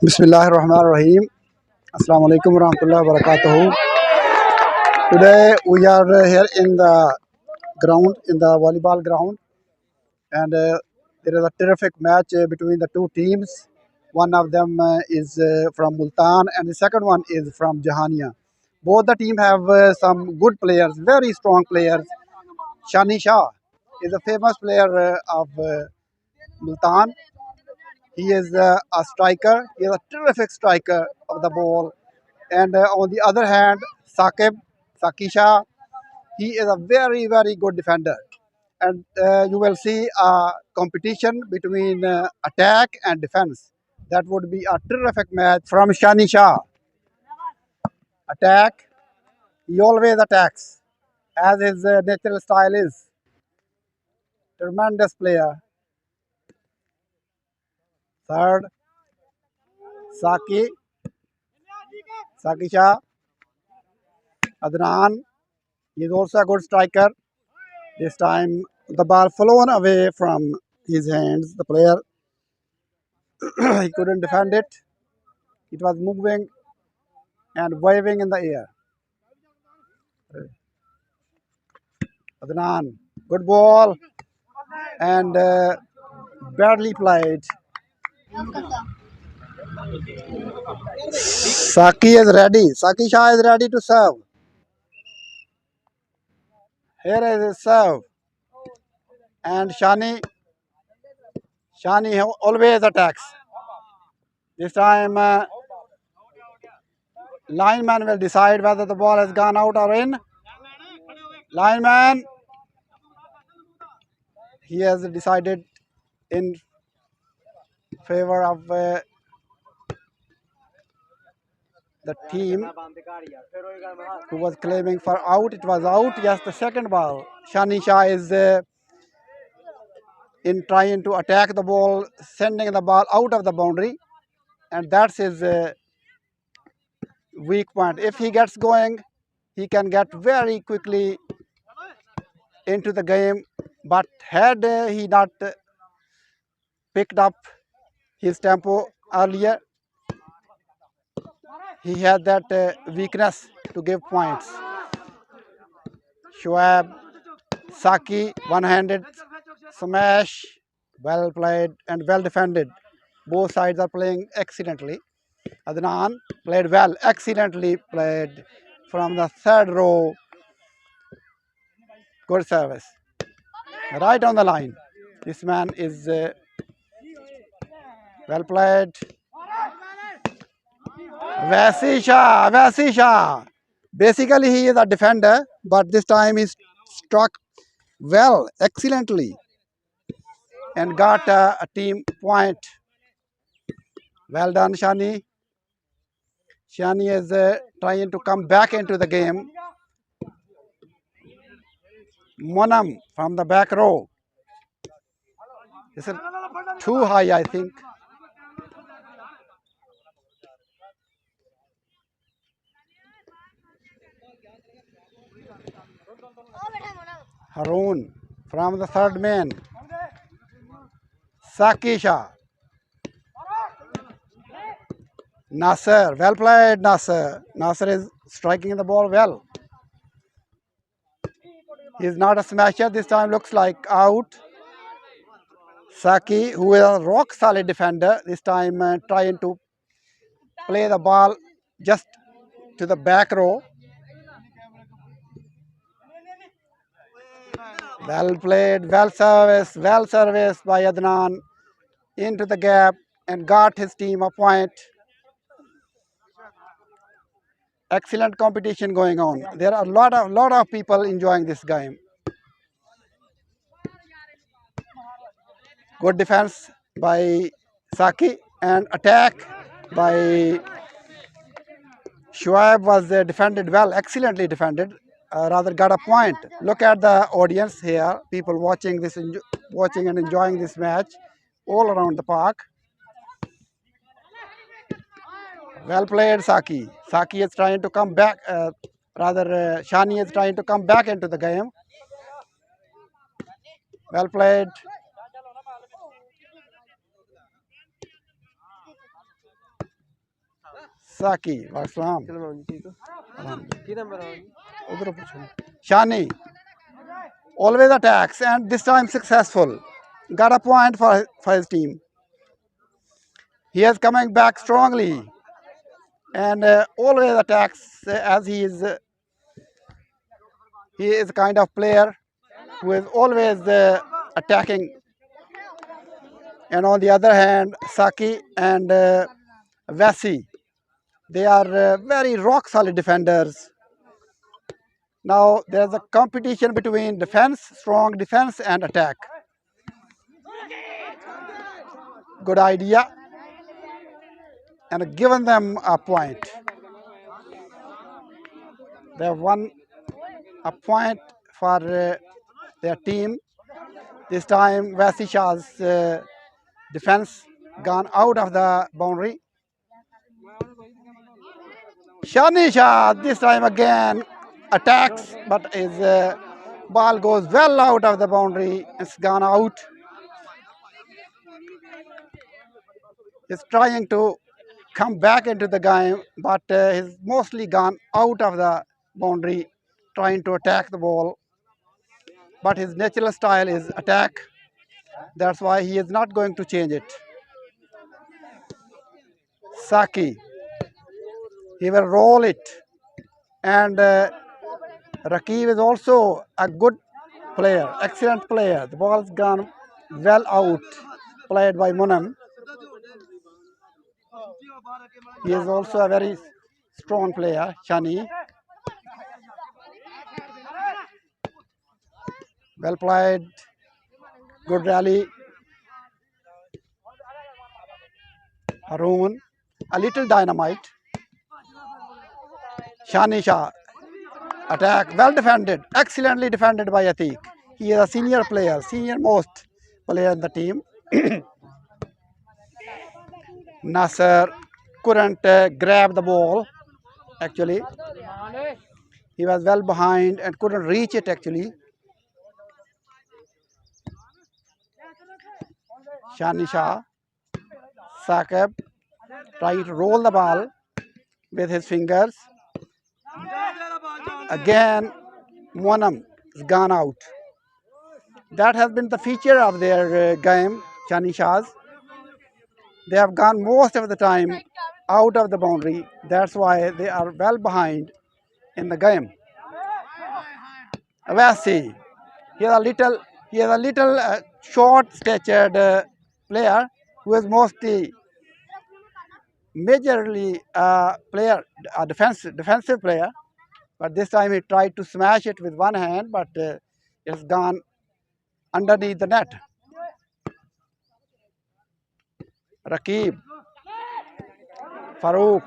Bismillahirrahmanirrahim. Assalamu alaikum warahmatullahi wabarakatuh. Today we are here in the ground, in the volleyball ground, and there is a terrific match between the two teams. One of them is from Multan, and the second one is from Jahanian. Both the team have some good players, very strong players. Shani Shah is a famous player of Multan. He is a striker. He is a terrific striker of the ball. And on the other hand, Sakisha, he is a very, very good defender. And you will see a competition between attack and defense. That would be a terrific match from Shani Shah. Attack, he always attacks, as his natural style is. Tremendous player. Third, Sakisha, Adnan, he is also a good striker. This time the ball flown away from his hands. The player he couldn't defend it. It was moving and waving in the air. Adnan, good ball and badly played. Saki is ready. Saki Shah is ready to serve. Here is his serve. And Shani always attacks. This time lineman will decide whether the ball has gone out or in. Lineman, he has decided in favor of the team who was claiming for out. It was out. Yes, the second ball. Shani Shah is in trying to attack the ball, sending the ball out of the boundary, and that's his weak point. If he gets going, he can get very quickly into the game. But had he not picked up his tempo earlier, he had that weakness to give points. Shoaib, Saki, one-handed smash, well played and well defended. Both sides are playing excellently. Adnan played well, excellently played from the third row. Good service. Right on the line. This man is well played. Vasisha. Basically, he is a defender, but this time he struck well, excellently, and got a team point. Well done, Shani. Shani is trying to come back into the game. Monam from the back row. This is too high, I think. Harun from the third man. Sakisha. Nasser, well played, Nasser. Nasser is striking the ball well. He is not a smasher. This time looks like out. Saki, who is a rock solid defender, this time trying to play the ball just to the back row. Well played, well serviced by Adnan into the gap and got his team a point. Excellent competition going on. There are a lot of people enjoying this game. Good defense by Saki and attack by Shoaib was defended well, excellently defended. Rather got a point. Look at the audience here, people watching this, watching and enjoying this match all around the park. Well played, Saki. Saki is trying to come back. Shani is trying to come back into the game. Well played. Saki, Wassalam. चलो मैं ठीक हूँ की number है Udhar pucho. Shani always attacks and this time successful. Got a point for his team. He is coming back strongly and always attacks as he is a kind of player who is always attacking. And on the other hand, Saki and Vasi, they are very rock solid defenders. Now there's a competition between defense, strong defense, and attack. Good idea, and given them a point. They have won a point for their team. This time, Vasi Shah's defense gone out of the boundary. Shani Shah this time again attacks, but his ball goes well out of the boundary. It's gone out. He's trying to come back into the game, but he's mostly gone out of the boundary, trying to attack the ball. But his natural style is attack. That's why he is not going to change it. Saki, he will roll it. And Rakib is also a good player, excellent player. The ball's gone well out, played by Munam. He is also a very strong player, Shani. Well played, good rally. Haroon, a little dynamite. Shani Shah, attack, well defended, excellently defended by Atiq. He is a senior player, senior most player in the team. Nasser couldn't grab the ball, actually. He was well behind and couldn't reach it, actually. Shani Shah, Saqib, trying to roll the ball with his fingers. Again, Monam has gone out. That has been the feature of their game, Shani Shah's. They have gone most of the time out of the boundary. That's why they are well behind in the game. Vasi, he is a little short-statured player who is mostly majorly player, a defensive player. But this time he tried to smash it with one hand, but it's gone underneath the net. Rakib, Farouk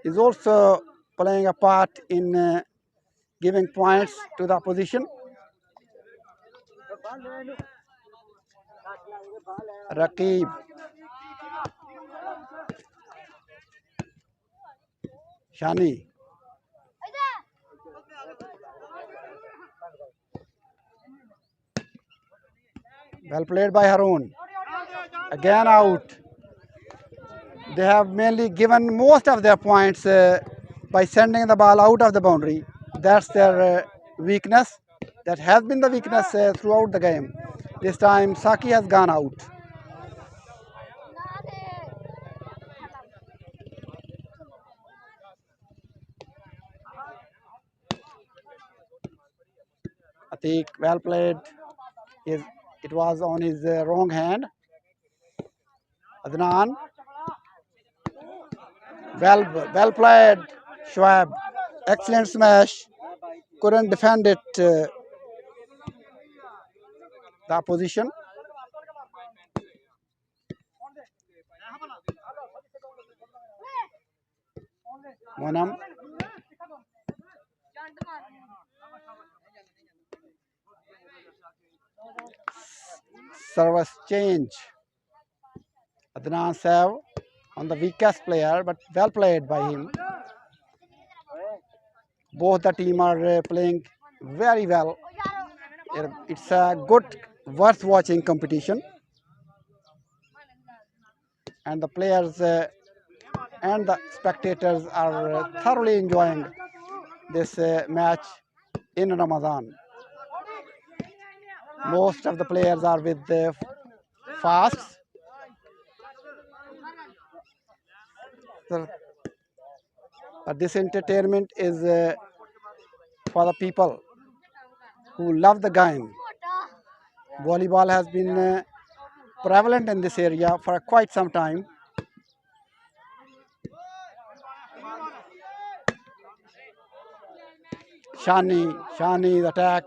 is also playing a part in giving points to the opposition. Rakib, Shani, well played by Haroon. Again out. They have mainly given most of their points by sending the ball out of the boundary. That's their weakness. That has been the weakness throughout the game. This time Saki has gone out. Atiq, well played. It was on his wrong hand. Adnan, well played. Shoaib, excellent smash. Couldn't defend it. The opposition. Monam. Service change. Adnan serve on the weakest player, but well played by him. Both the team are playing very well. It's a good, worth watching competition. and the players and the spectators are thoroughly enjoying this match in Ramadan. Most of the players are with the fasts. So, but this entertainment is for the people who love the game. Volleyball has been prevalent in this area for quite some time. Shani's attack.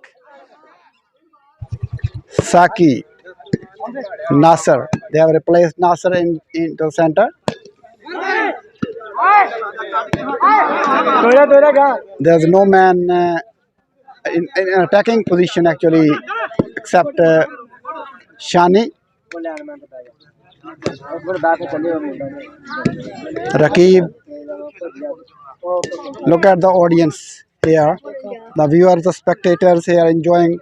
Saki, Nasser. They have replaced Nasser into the center. There's no man in attacking position actually except Shani. Rakib. Look at the audience here. The viewers, the spectators here enjoying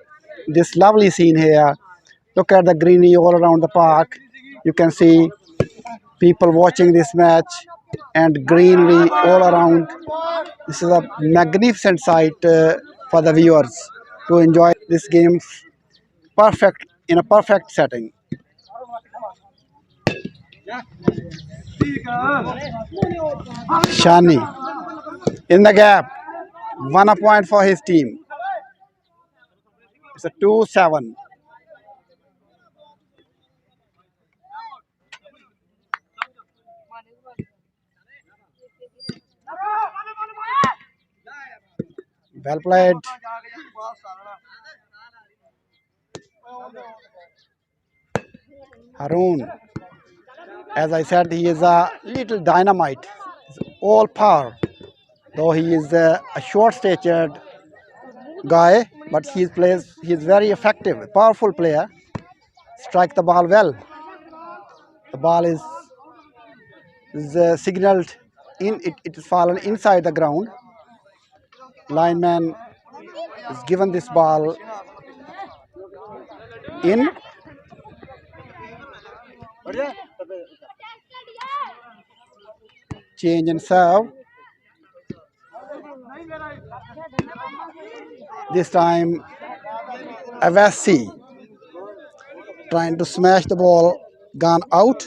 this lovely scene here. Look at the greenery all around the park. You can see people watching this match and greenery all around. This is a magnificent sight for the viewers to enjoy this game perfect in a perfect setting. Shani in the gap, 1 point for his team. It's a 2-7. Well played. Harun. As I said, he is a little dynamite. He's all power. Though he is a short-statured guy, but he is very effective, powerful player. Strike the ball well. The ball is signaled in. It is fallen inside the ground. Lineman is given this ball in. Change and serve. This time, Avasi trying to smash the ball, gone out.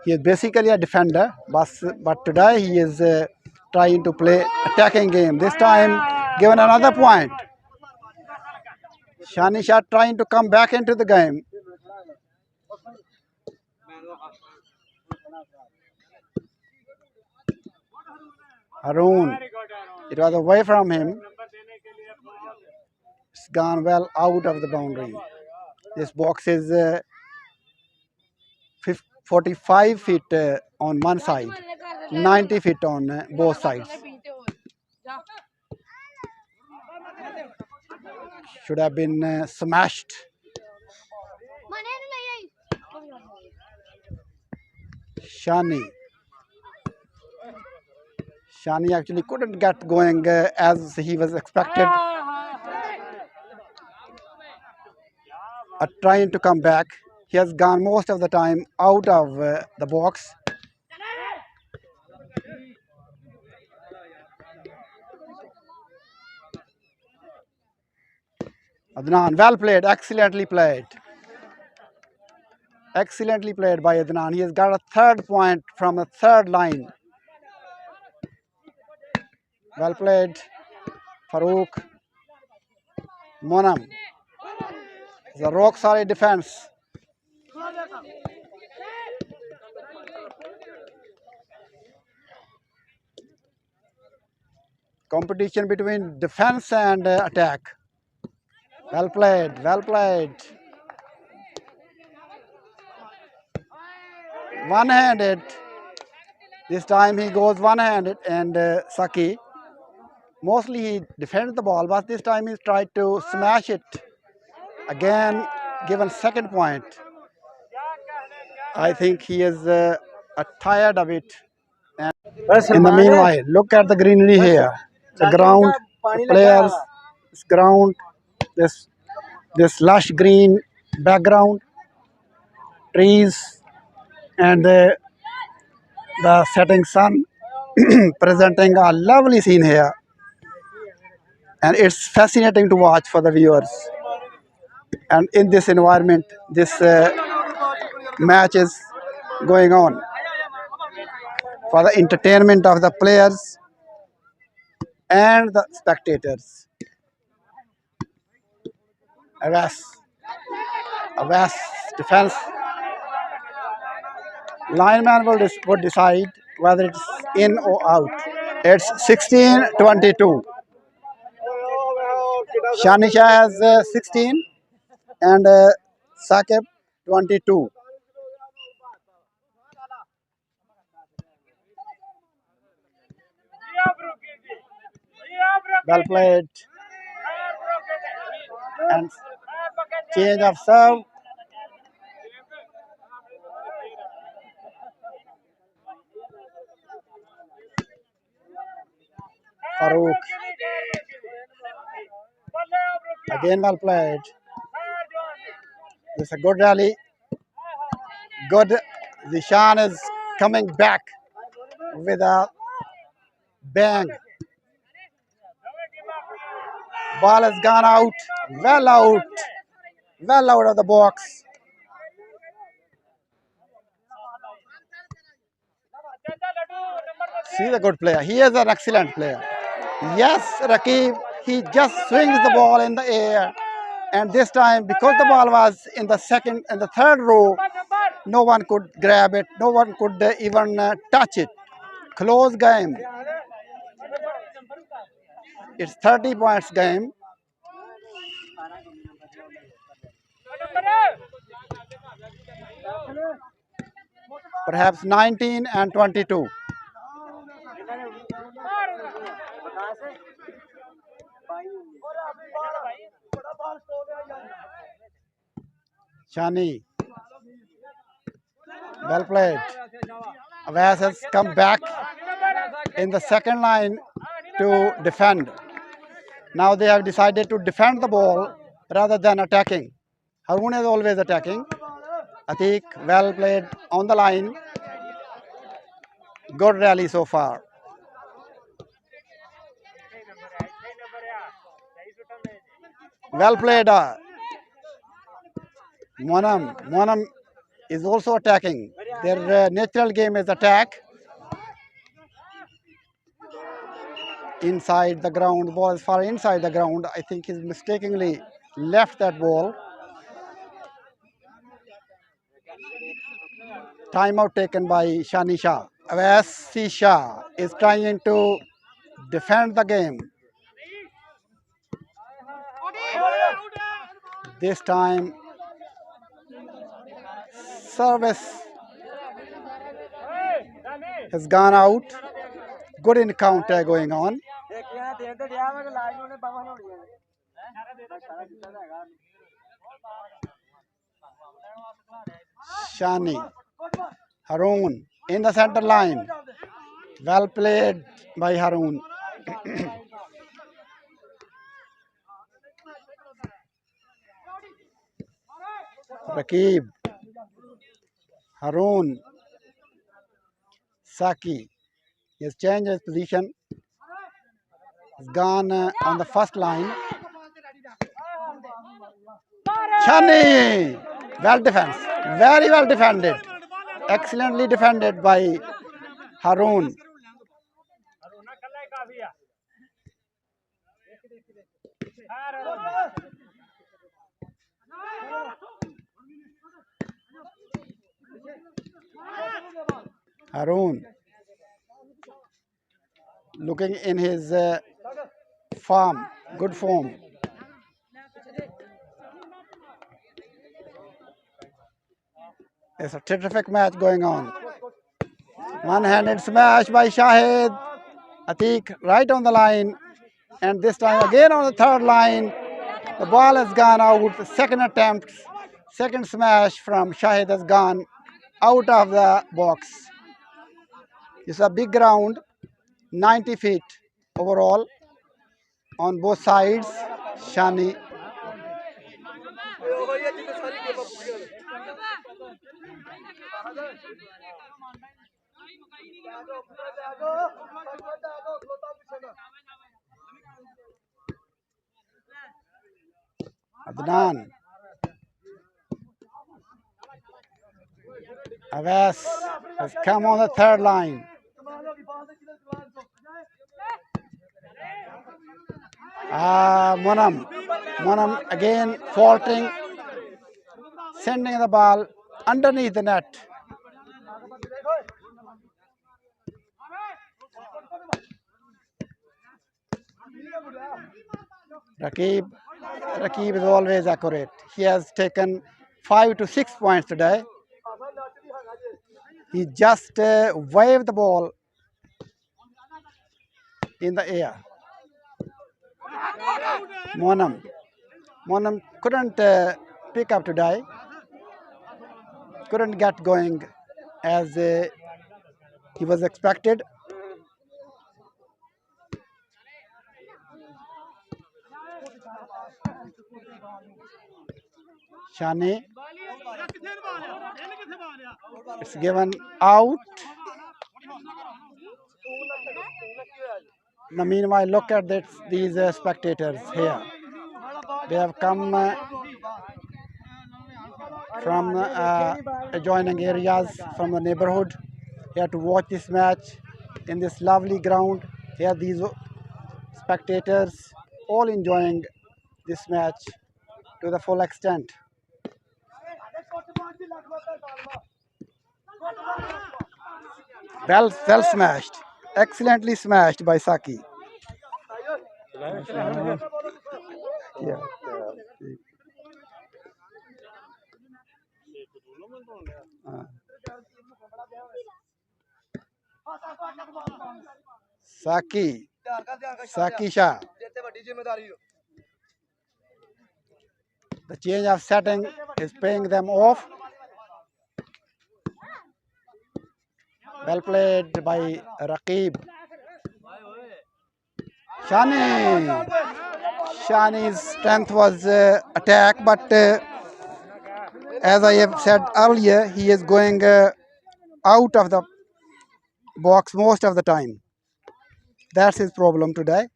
He is basically a defender, but today he is trying to play attacking game. This time, given another point. Shani Shah trying to come back into the game. Harun, it was away from him. It's gone well out of the boundary. This box is 45 feet on one side, 90 feet on both sides. Should have been smashed. Shani actually couldn't get going as he was expected. Trying to come back. He has gone most of the time out of the box. Adnan, well played, excellently played. Excellently played by Adnan. He has got a 3rd point from the 3rd line. Well played, Farouk. Monam. It's a rock solid defense. Competition between defense and attack. Well played, well played. One-handed. This time he goes one-handed and Saki. Mostly he defends the ball, but this time he tried to smash it. Again, given 2nd point. I think he is tired of it. And in the meanwhile, look at the greenery here. The ground, the players, this ground, this lush green background. trees and the setting sun presenting a lovely scene here, and it's fascinating to watch for the viewers. And in this environment, this match is going on for the entertainment of the players and the spectators. Awas, Awas defense lineman would decide whether it's in or out. It's 16-22. Shanisha has 16 and Sakib 22. Well played and change of serve. Farouk again well played. This is a good rally. Good. Zishan is coming back with a bang. Ball has gone out. Well out. Well out of the box. He's a good player. He is an excellent player. Yes, Rakib, he just swings the ball in the air. And this time, because the ball was in the second and the third row, no one could grab it. No one could even touch it. Close game. It's 30 points game. Perhaps 19 and 22. Shani. Well played. Avas has come back in the second line to defend. Now they have decided to defend the ball rather than attacking. Harun is always attacking. Atik, well played on the line. Good rally so far. Well played. Monam is also attacking. Their natural game is attack. Inside the ground, the ball is far inside the ground. I think he's mistakenly left that ball. Timeout taken by Shani Shah. Avasi Shah is trying to defend the game. This time, service has gone out. Good encounter going on. Shani, Harun in the center line. Well played by Harun. Rakib, Harun, Saki. He has changed his position. He's gone on the first line. Shani, well defense, very well defended. Excellently defended by Harun. Harun looking in his form, good form. It's a terrific match going on. One-handed smash by Shahid. Atik right on the line. And this time again on the third line. The ball has gone out. The second attempt, second smash from Shahid has gone out of the box. It's a big ground, 90 feet overall on both sides. Shani Adnan. Abbas has come on the third line. Monam. Monam again faulting, sending the ball underneath the net. Rakib, Rakib is always accurate. He has taken 5 to 6 points today. He just waved the ball in the air. Monam. Monam couldn't pick up today. Couldn't get going as he was expected. Shani. It's given out. Now, meanwhile, look at these spectators here. They have come from adjoining areas from the neighborhood here to watch this match in this lovely ground. Here, these spectators all enjoying this match to the full extent. Well smashed. Excellently smashed by Saki. Yeah. Saki Shah. The change of setting is paying them off. Well played by Rakib. Shani. Shani's strength was attack, but as I have said earlier, he is going out of the box most of the time. That's his problem today.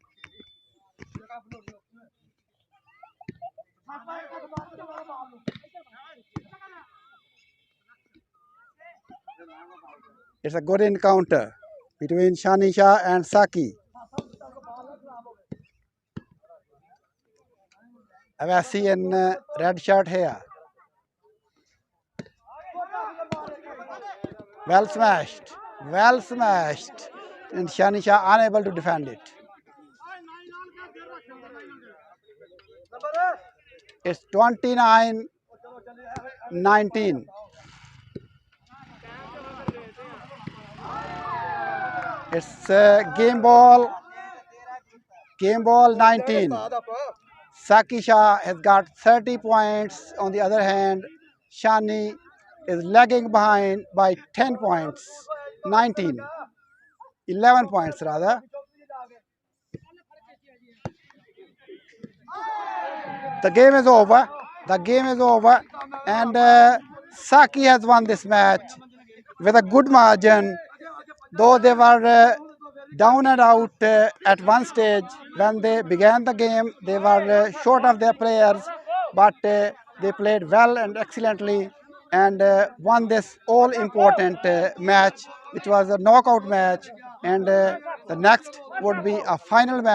It's a good encounter between Shani Shah and Saki. Avasi in red shirt here. Well smashed. Well smashed. And Shani Shah unable to defend it. It's 29-19. It's game ball 19. Saki Shah has got 30 points. On the other hand, Shani is lagging behind by 10 points. 11 points rather. The game is over. The game is over. And Saki has won this match with a good margin. Though they were down and out at one stage when they began the game, they were short of their players, but they played well and excellently and won this all-important match, which was a knockout match. And the next would be a final match.